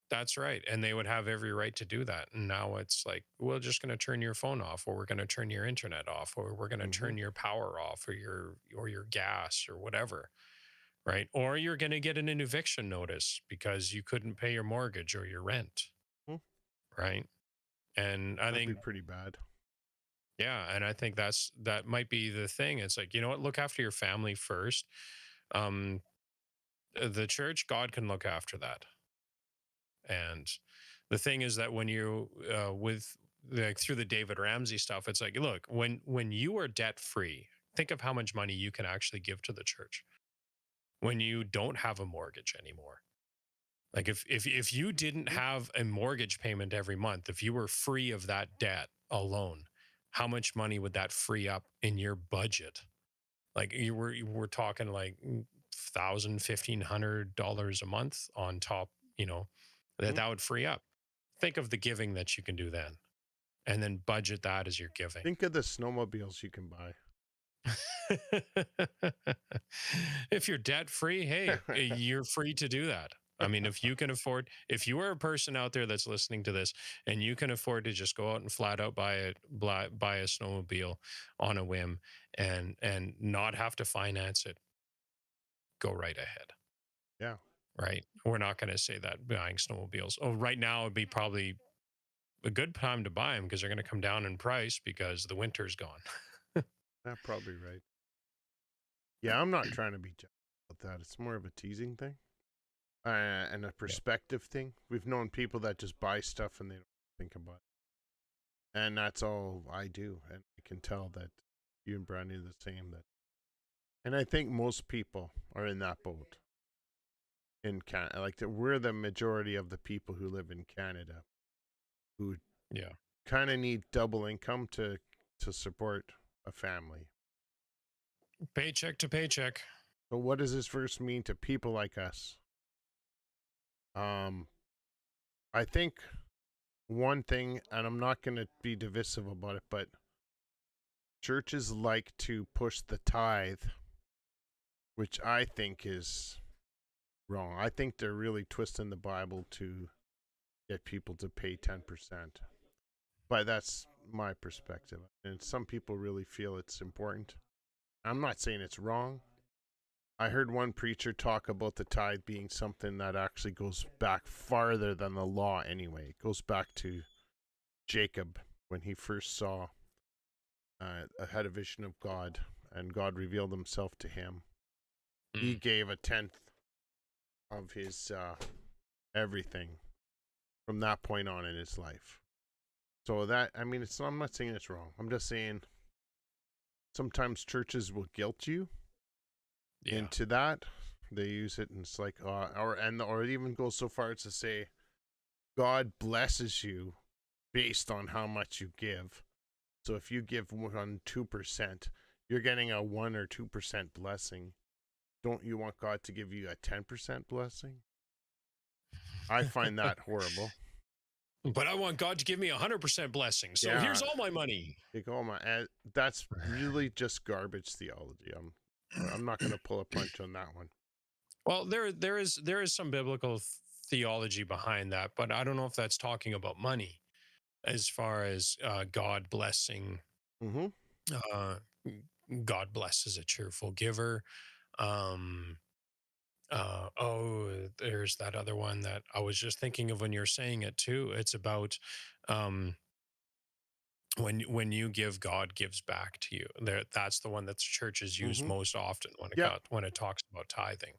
That's right. And they would have every right to do that. And now it's like, we're just going to turn your phone off, or we're going to turn your internet off, or we're going to Mm-hmm. turn your power off, or your gas or whatever. Right. Or you're going to get an eviction notice because you couldn't pay your mortgage or your rent. Hmm. Right. And I That'd be think, pretty bad. yeah. And I think that might be the thing. It's like, you know what? Look after your family first. Um, the church, God can look after that. And the thing is that when you with like through the David Ramsey stuff, it's like, look, when you are debt free, think of how much money you can actually give to the church when you don't have a mortgage anymore. Like if you didn't Mhm. have a mortgage payment every month, if you were free of that debt alone, how much money would that free up in your budget? Like you were talking like $1,000, $1,500 a month on top, that Mhm. that would free up. Think of the giving that you can do then, and then budget that as your giving. Think of the snowmobiles you can buy. If you're debt free, hey, you're free to do that. I mean, if you can afford, if you are a person out there that's listening to this and you can afford to just go out and flat out buy a snowmobile on a whim and not have to finance it, go right ahead. Yeah. Right? We're not going to say that buying snowmobiles. Oh, right now would be probably a good time to buy them because they're going to come down in price because the winter's gone. That's probably right. Yeah, I'm not trying to be jealous about that. It's more of a teasing thing. And a Yeah. perspective thing. We've known people that just buy stuff and they don't think about it. And that's all I do. And I can tell that you and Brandy are the same. And I think most people are in that boat in Canada. Like we're the majority of the people who live in Canada who Yeah. kind of need double income to support a family. Paycheck to paycheck. So what does this verse mean to people like us? I think one thing, and I'm not going to be divisive about it, but churches like to push the tithe, which I think is wrong. I think they're really twisting the Bible to get people to pay 10%. But that's my perspective. And some people really feel it's important. I'm not saying it's wrong. I heard one preacher talk about the tithe being something that actually goes back farther than the law anyway. It goes back to Jacob when he first saw had a vision of God and God revealed himself to him. He gave a tenth of his everything from that point on in his life. So that, I mean, I'm not saying it's wrong. I'm just saying sometimes churches will guilt you into that. They use it and it's like, or it even goes so far as to say, God blesses you based on how much you give. So if you give 2%, you're getting a 1 or 2% blessing. Don't you want God to give you a 10% blessing? I find that horrible. But I want God to give me 100% blessing. So here's all my money. That's really just garbage theology. I'm not going to pull a punch on that one. Well, there is some biblical theology behind that, but I don't know if that's talking about money as far as God blessing. Mm-hmm. Uh, God blesses a cheerful giver. Um, there's that other one that I was just thinking of when you're saying it too. It's about um, when you give, God gives back to you. That's the one that churches use Mm-hmm. most often Yeah. when it talks about tithing,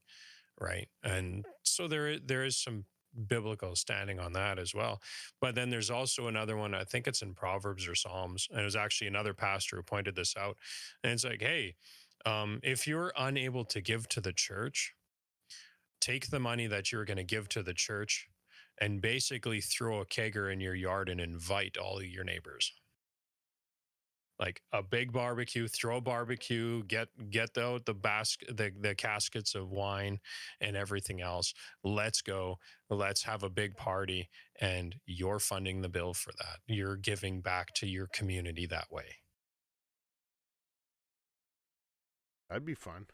right? And so there is some biblical standing on that as well. But then there's also another one. I think it's in Proverbs or Psalms, and it was actually another pastor who pointed this out. And it's like, hey, if you're unable to give to the church, take the money that you're going to give to the church and basically throw a kegger in your yard and invite all of your neighbors, like a big barbecue, throw a barbecue, get out the caskets of wine and everything else. Let's go. Let's have a big party, and you're funding the bill for that. You're giving back to your community that way. That'd be fun.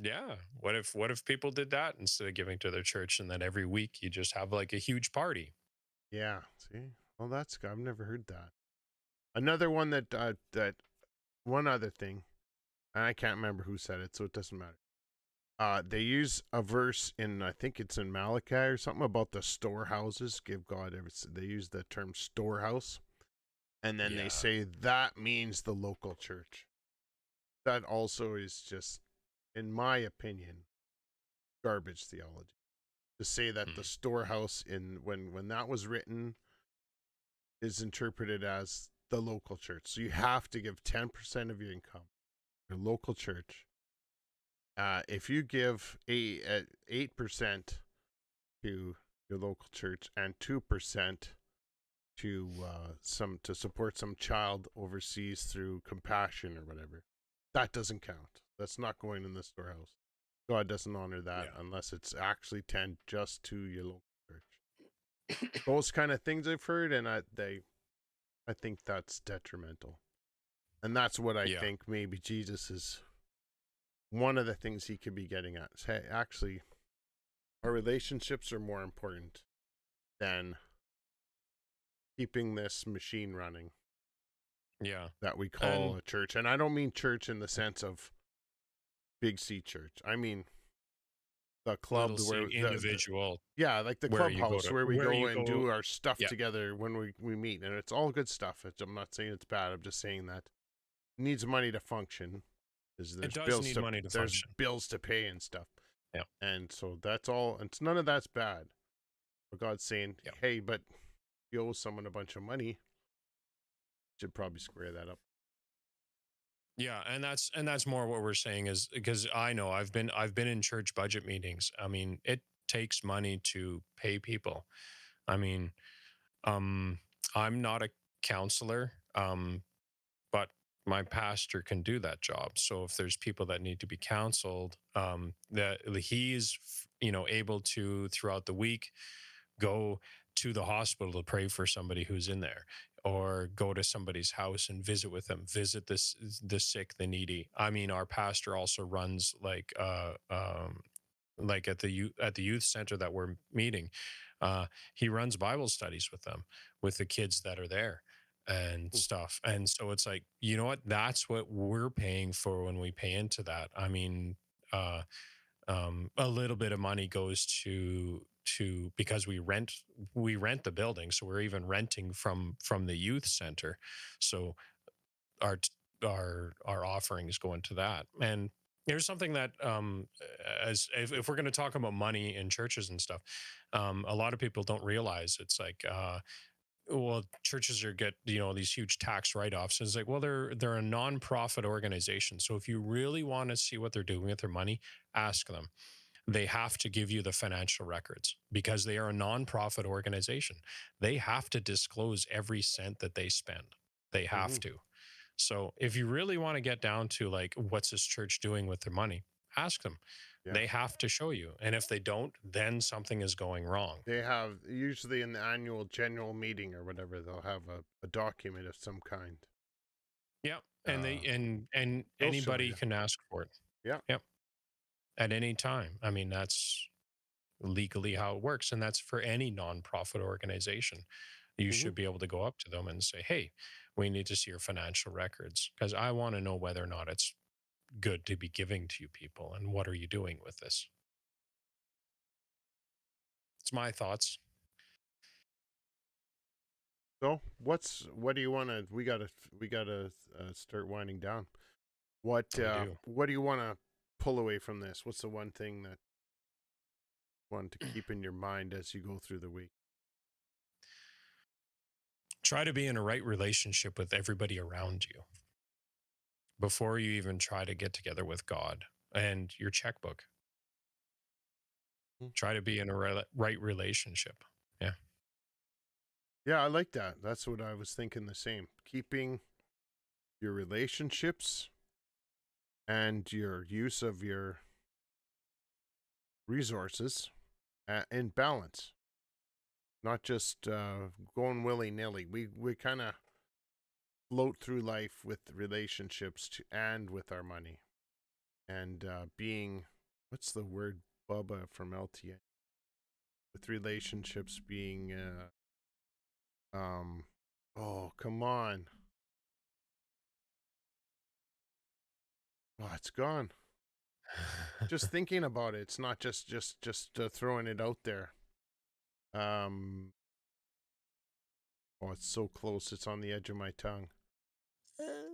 Yeah. What if people did that instead of giving to their church, and then every week you just have like a huge party? Yeah. See? Well, I've never heard that. Another one that one other thing, and I can't remember who said it, so it doesn't matter. They use a verse in, I think it's in Malachi or something about the storehouses. Give God everything. They use the term storehouse, and then they say that means the local church. That also is just, in my opinion, garbage theology. To say that the storehouse in when that was written is interpreted as the local church. So you have to give 10% of your income to your local church. If you give 8% to your local church and 2% to to support some child overseas through compassion or whatever, that doesn't count. That's not going in the storehouse. God doesn't honor that unless it's actually 10 just to your local church. Those kind of things I've heard, and I think that's detrimental. And that's what I think maybe Jesus is one of the things he could be getting at. Hey, actually, our relationships are more important than keeping this machine running. Yeah. that we call And a church. And I don't mean church in the sense of big C church. I mean the little club c where the individual yeah, like the where you go clubhouse to where we where go you and go. do our stuff Yeah. together when we meet, and it's all good stuff. I'm not saying it's bad. I'm just saying that it needs money to function. Is It does need money to there's function. bills to pay and stuff, Yeah. and so that's all. It's none of that's bad. But God's saying, Yeah. hey, but you owe someone a bunch of money, should probably square that up. Yeah, and that's more what we're saying is because I know I've been in church budget meetings. I mean, it takes money to pay people. I mean, um I'm not a counselor, but my pastor can do that job. So if there's people that need to be counseled, that he's able to throughout the week go to the hospital to pray for somebody who's in there, or go to somebody's house and visit with them, visit the sick, the needy. I mean, our pastor also runs like at the youth center that we're meeting. uh he runs Bible studies with them, with the kids that are there and Hmm. stuff. And so it's like, you know what, that's what we're paying for when we pay into that. I mean, uh a little bit of money goes to because we rent the building, so we're even renting from the youth center. So our our offerings go into that. And here's something that as if we're going to talk about money in churches and stuff, a lot of people don't realize it's like well, churches are get these huge tax write-offs. It's like, well, they're a nonprofit organization, so if you really want to see what they're doing with their money, ask them. They have to give you the financial records because they are a nonprofit organization. They have to disclose every cent that they spend. They Mm-hmm. have to. So if you really want to get down to like, what's this church doing with their money, ask them. Yeah. They have to show you. And if they don't, then something is going wrong. They have usually in the annual general meeting or whatever, they'll have a document of some kind. Yeah. And Uh, they and they'll show anybody you. can ask for it. Yeah. Yep. At any time. I mean, that's legally how it works. And that's for any nonprofit organization. You Mm-hmm. should be able to go up to them and say, hey, we need to see your financial records because I want to know whether or not it's good to be giving to you people, and what are you doing with this. It's my thoughts. So what do you want to? We gotta start winding down. We do. What do you want to pull away from this? What's the one thing that you want to keep in your mind as you go through the week? Try to be in a right relationship with everybody around you before you even try to get together with God and your checkbook. Hmm. Try to be in a right relationship. Yeah. Yeah, I like that. That's what I was thinking. The same. Keeping your relationships and your use of your resources in balance, not just going willy nilly. We kind of float through life with relationships and with our money, and being, what's the word, Bubba from LTA, with relationships being oh, come on, oh, it's gone. Just thinking about it, it's not just throwing it out there. um oh, it's so close, it's on the edge of my tongue.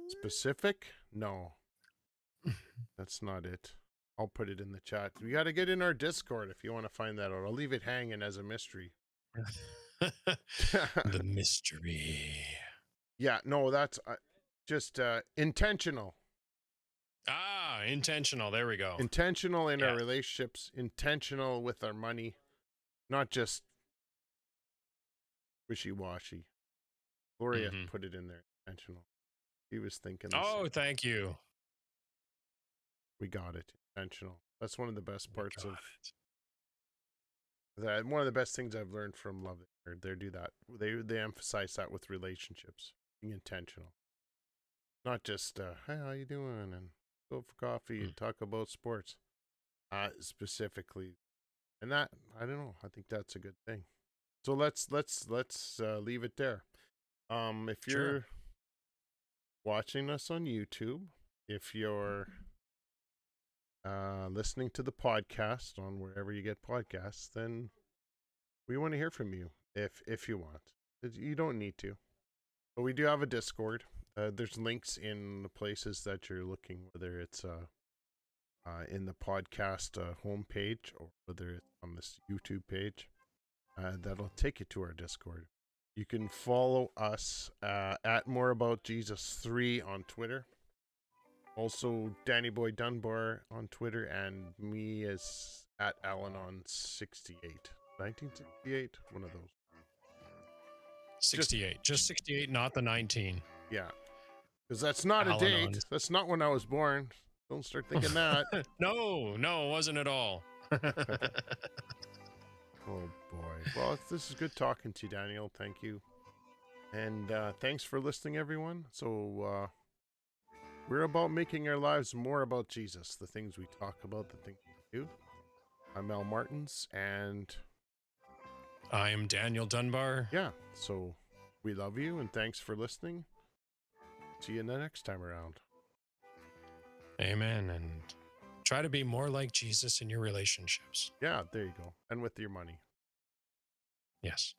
Specific? No, that's not it. I'll put it in the chat. You got to get in our Discord if you want to find that out. I'll leave it hanging as a mystery. The mystery. Yeah, no, that's just intentional. Ah, intentional. There we go. Intentional in our Yes. relationships, intentional with our money, not just wishy-washy. Gloria Hmm. put it in there, intentional. He was thinking the Oh, same. thank you. We got it. Intentional. That's one of the best We parts got of it. that. One of the best things I've learned from Love. They do that. They emphasize that with relationships, being intentional, not just hey, how you doing, and go for coffee Mm. and talk about sports. Specifically, and that, I don't know. I think that's a good thing. So let's leave it there. If Sure. you're watching us on YouTube, if you're listening to the podcast on wherever you get podcasts, then we want to hear from you if you want. You don't need to, but we do have a Discord. There's links in the places that you're looking, whether it's in the podcast homepage or whether it's on this YouTube page. That'll take you to our Discord. You can follow us at More About Jesus 3 on Twitter. Also, Danny Boy Dunbar on Twitter, and me is at Alanon68. 1968? One of those. 68. Just 68, not the 19. Yeah. Because that's not a date. That's not when I was born. Don't start thinking that. No, it wasn't at all. Oh, boy. Well, this is good talking to you, Daniel. Thank you. And thanks for listening, everyone. So, we're about making our lives more about Jesus, the things we talk about, the things we do. I'm Mel Martins, and I am Daniel Dunbar. Yeah, so we love you, and thanks for listening. See you the next time around. Amen, and try to be more like Jesus in your relationships. Yeah, there you go. And with your money. Yes.